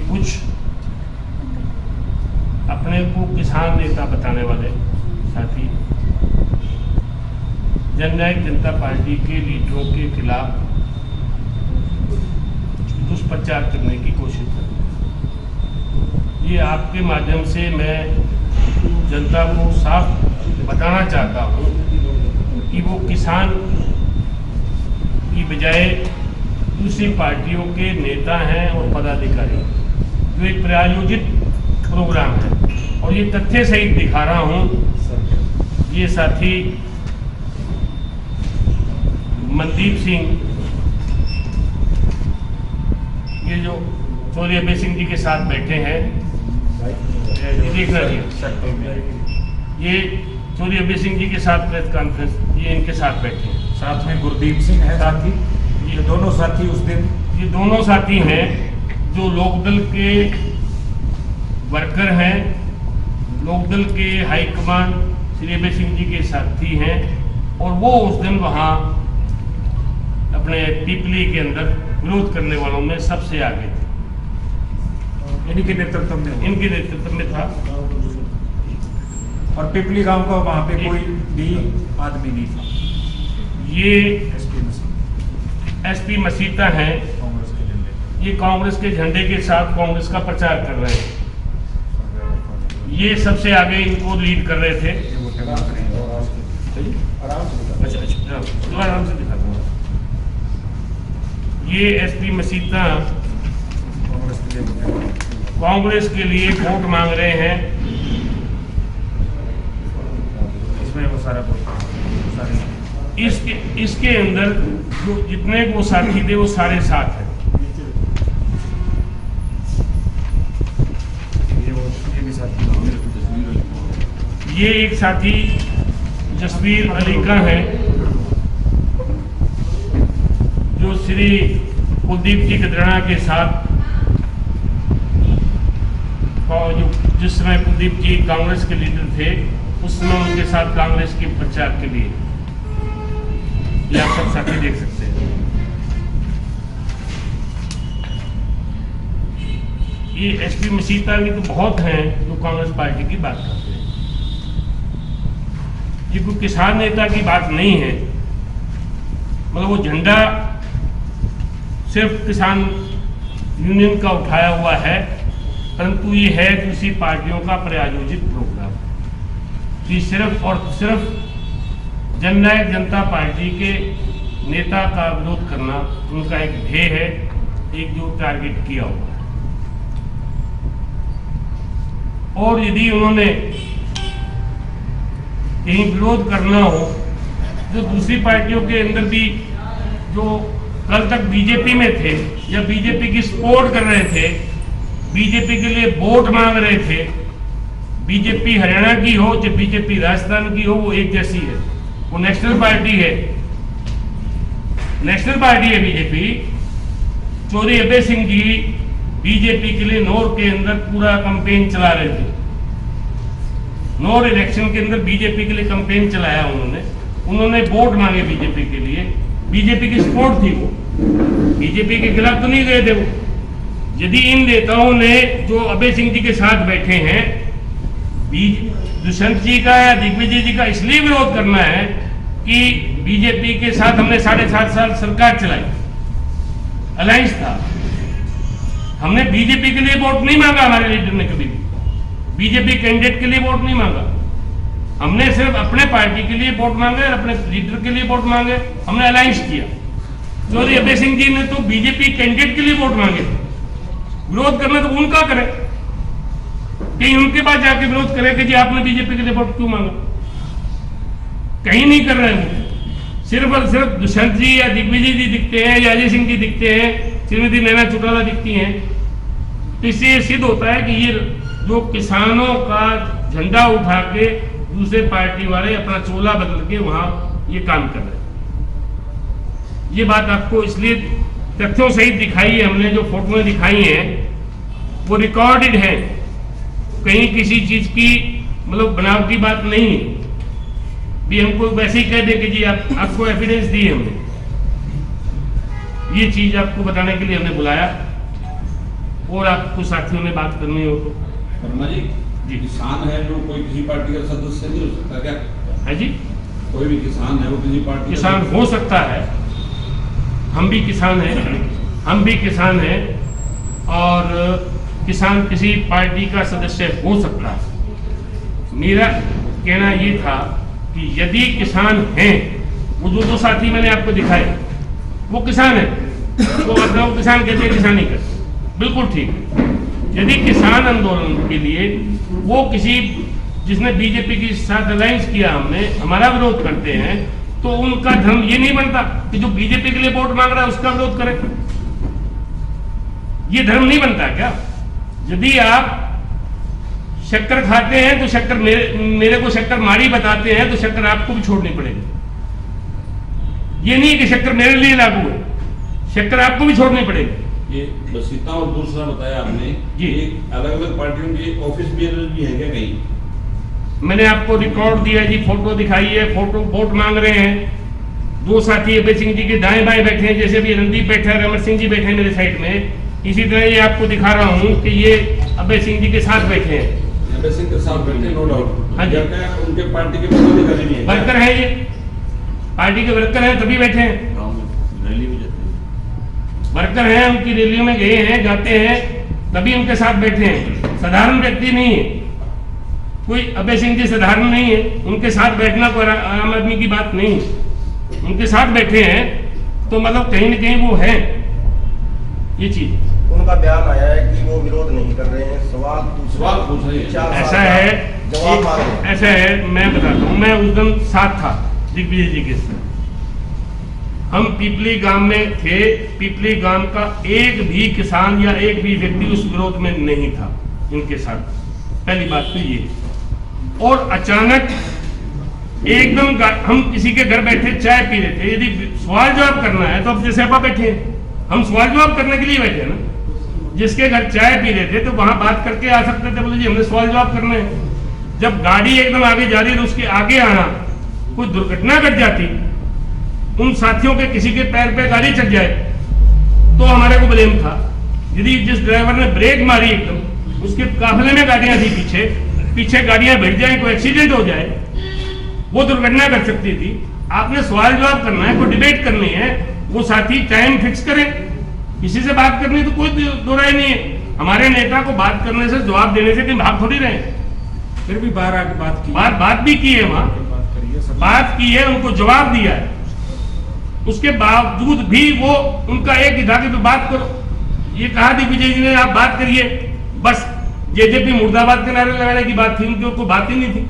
कुछ अपने को किसान नेता बताने वाले साथी जननायक जनता पार्टी के लीडरों के खिलाफ दुष्प्रचार करने की कोशिश कर रहे हैं। ये आपके माध्यम से मैं जनता को साफ बताना चाहता हूँ कि वो किसान की बजाय दूसरी पार्टियों के नेता हैं और पदाधिकारी, जो एक प्रायोजित प्रोग्राम है। और ये तथ्य सहित दिखा रहा हूँ। ये साथी मनदीप सिंह, ये जो चौधरी अभय सिंह जी के साथ बैठे हैं, देख रहे ये चौधरी अभय सिंह जी के साथ प्रेस कॉन्फ्रेंस, ये इनके साथ बैठे हैं। साथ में गुरदीप सिंह है साथी। ये दोनों साथी उस दिन, ये दोनों साथी हैं जो लोकदल के वर्कर हैं, लोकदल के हाईकमान श्री अभय सिंह जी के साथी हैं। और वो उस दिन वहाँ अपने पीपली के अंदर विरोध करने वालों में सबसे आगे थे। इनके नेतृत्व में था। और पिपली गांव का वहाँ पे कोई भी आदमी नहीं था। ये एसपी मसीता हैं, ये कांग्रेस के झंडे के साथ कांग्रेस का प्रचार कर रहे हैं। ये सबसे आगे इनको लीड कर रहे थे। अच्छा, आराम से दिखाता हूँ। ये एसपी मसीता कांग्रेस के लिए वोट मांग रहे हैं। इसमें वो सारा इसके अंदर जो जितने वो साथी थे वो सारे साथ हैं। ये भी साथी, ये एक साथी जसवीर अली का है, जो श्री कुलदीप जी कदराना के साथ, जो जिस समय कुलदीप जी कांग्रेस के लीडर थे उस समय उनके साथ कांग्रेस के प्रचार के लिए, ये आप सब साथी देख सकते हैं। ये एसपी मसीता की तो बहुत हैं जो कांग्रेस पार्टी की बात करते हैं। ये कोई किसान नेता की बात नहीं है। मतलब वो झंडा सिर्फ किसान यूनियन का उठाया हुआ है, परंतु ये है दूसरी पार्टियों का प्रायोजित प्रोग्राम। ये सिर्फ और सिर्फ जननायक जनता पार्टी के नेता का विरोध करना उनका एक ध्येय है, एक जो टारगेट किया हुआ है। और यदि उन्होंने कहीं विरोध करना हो, जो दूसरी पार्टियों के अंदर भी जो कल तक बीजेपी में थे या बीजेपी की सपोर्ट कर रहे थे, बीजेपी के लिए वोट मांग रहे थे, बीजेपी हरियाणा की हो चाहे बीजेपी राजस्थान की हो, वो एक जैसी है। वो नेशनल पार्टी है, नेशनल पार्टी है बीजेपी। चौधरी अभय सिंह जी बीजेपी के लिए नौर के अंदर पूरा कैंपेन चला रहे थे। नौर इलेक्शन के अंदर बीजेपी के लिए कैंपेन चलाया उन्होंने वोट मांगे बीजेपी के लिए। बीजेपी की सपोर्ट थी, वो बीजेपी के खिलाफ तो नहीं गए थे वो। यदि इन नेताओं ने जो अभय सिंह जी के साथ बैठे हैं, दुष्यंत जी का या दिग्विजय जी का इसलिए विरोध करना है कि बीजेपी के साथ हमने 7.5 साल सरकार चलाई, अलायंस था। हमने बीजेपी के लिए वोट नहीं मांगा, हमारे लीडर ने कभी भी बीजेपी कैंडिडेट के लिए वोट नहीं मांगा। हमने सिर्फ अपने पार्टी के लिए वोट मांगे और अपने लीडर के लिए वोट मांगे, हमने अलायंस किया। चौधरी अभय सिंह जी ने तो बीजेपी कैंडिडेट के लिए वोट मांगे। विरोध करना तो उनका करे, कहीं उनके पास जाके विरोध करे कि जी आपने बीजेपी के लिए वोट क्यों मांगा। कहीं नहीं कर रहे हैं। सिर्फ और सिर्फ दुष्यंत जी या दिग्विजय जी दिखते हैं या अजय सिंह जी दिखते हैं, श्रीमती नैना चौटाला दिखती हैं। तो इससे ये सिद्ध होता है कि ये जो किसानों का झंडा उठा के दूसरे पार्टी वाले अपना चोला बदल के वहां ये काम कर रहे हैं। ये बात आपको इसलिए तथ्यों सहित दिखाई है, हमने जो फोटोएं दिखाई हैं वो रिकॉर्डेड है, कहीं किसी चीज की मतलब बनावटी बात नहीं है। भी हमको वैसे ही कह दे कि जी आपको एविडेंस दी है हमने, ये चीज आपको बताने के लिए हमने बुलाया। और आपको साथियों ने बात करनी हो तो। वर्मा जी, जी। किसान है जो कोई किसी पार्टी का सदस्य नहीं हो सकता क्या? है जी, कोई भी किसान है वो किसी पार्टी का किसान हो सकता है, हम भी किसान हैं, और किसान किसी पार्टी का सदस्य हो सकता है। मेरा कहना ये था कि यदि किसान हैं, वो जो साथी मैंने आपको दिखाए वो किसान है, तो अपना वो किसान कहते हैं, किसानी करते, बिल्कुल ठीक है। यदि किसान आंदोलन के लिए वो किसी जिसने बीजेपी के साथ अलायंस किया, हमने हमारा विरोध करते हैं, तो उनका धर्म ये नहीं बनता कि जो बीजेपी के लिए वोट मांग रहा है उसका विरोध करें। ये धर्म नहीं बनता क्या? यदि आप शक्कर खाते हैं तो शक्कर मेरे को शक्कर मारी बताते हैं, तो शक्कर आपको भी छोड़नी पड़ेगी। ये नहीं कि शक्कर मेरे लिए लागू है, शक्कर आपको भी छोड़नी पड़ेगी। ये बसीता और दूसरा बताया आपने जी। अलग अलग पार्टियों के ऑफिस बेरर भी है क्या कहीं? मैंने आपको रिकॉर्ड दिया जी, फोटो दिखाई है, फोटो वोट मांग रहे हैं। दो साथी अभय सिंह जी के दाएं बाएं बैठे हैं, जैसे अभी रणदीप बैठा है, रमन सिंह जी बैठे हैं मेरे साइड में। इसी तरह ये आपको दिखा रहा हूँ कि ये अभय सिंह जी के साथ बैठे हैं। अभय सिंह के साथ बैठे, नो डाउट। हाँ जी। उनके पार्टी के पदाधिकारी भी है क्या? वर्कर है, ये पार्टी के वर्कर हैं, तभी बैठे हैं। रैली में जाते हैं। वर्कर हैं, उनकी रैलियों में गए हैं, जाते हैं, तभी उनके साथ बैठे हैं। साधारण व्यक्ति नहीं है कोई, अभय सिंह जी साधारण नहीं है, उनके साथ बैठना कोई आम आदमी की बात नहीं है। उनके साथ बैठे हैं तो मतलब कहीं न कहीं वो है ये चीज। उनका बयान आया है कि वो विरोध नहीं कर रहे हैं, सवाल पूछ रहे हैं। 4 साल ऐसा का है, जवाब मांग रहे हैं। ऐसा है, मैं बताता हूँ। मैं उस दिन साथ था दिग्विजय जी के साथ। हम पीपली गांव में थे। पीपली गांव का एक भी किसान या एक भी व्यक्ति उस विरोध में नहीं था इनके साथ। पहली बात तो ये। और अचानक एकदम हम किसी के घर बैठे चाय पी रहे थे। यदि सवाल जवाब करना है तो अब जैसे आप बैठे हैं, हम सवाल जवाब करने के लिए बैठे हैं ना। जिसके घर चाय पी रहे थे तो वहां बात करके आ सकते थे, बोले जी हमने सवाल जवाब करना है। जब गाड़ी एकदम आगे जा रही है तो उसके आगे आना, कोई दुर्घटना घट जाती, उन साथियों के किसी के पैर पे गाड़ी चढ़ जाए तो हमारे को ब्लेम था। यदि जिस ड्राइवर ने ब्रेक मारी एकदम, उसके काफिले में गाड़ियां थी, पीछे गाड़ियां भिड़ जाए, कोई एक्सीडेंट हो जाए, वो दुर्घटना घट सकती थी। आपने सवाल जवाब करना है, कोई डिबेट करनी है, वो साथी टाइम फिक्स करें। किसी से बात करनी तो कोई दो राय नहीं है। हमारे नेता को बात करने से, जवाब देने से कहीं भाग थोड़ी रहे। फिर भी बाहर आके बात की, बात भी की है, वहां बात करिए, सब बात की है, उनको जवाब दिया है। उसके बावजूद भी वो उनका एक ही था कि बात करो। ये कहा दिग्विजय जी ने आप बात करिए, बस जेजेपी मुर्दाबाद के नारे लगाने की बात थी, उनकी कोई बात ही नहीं थी।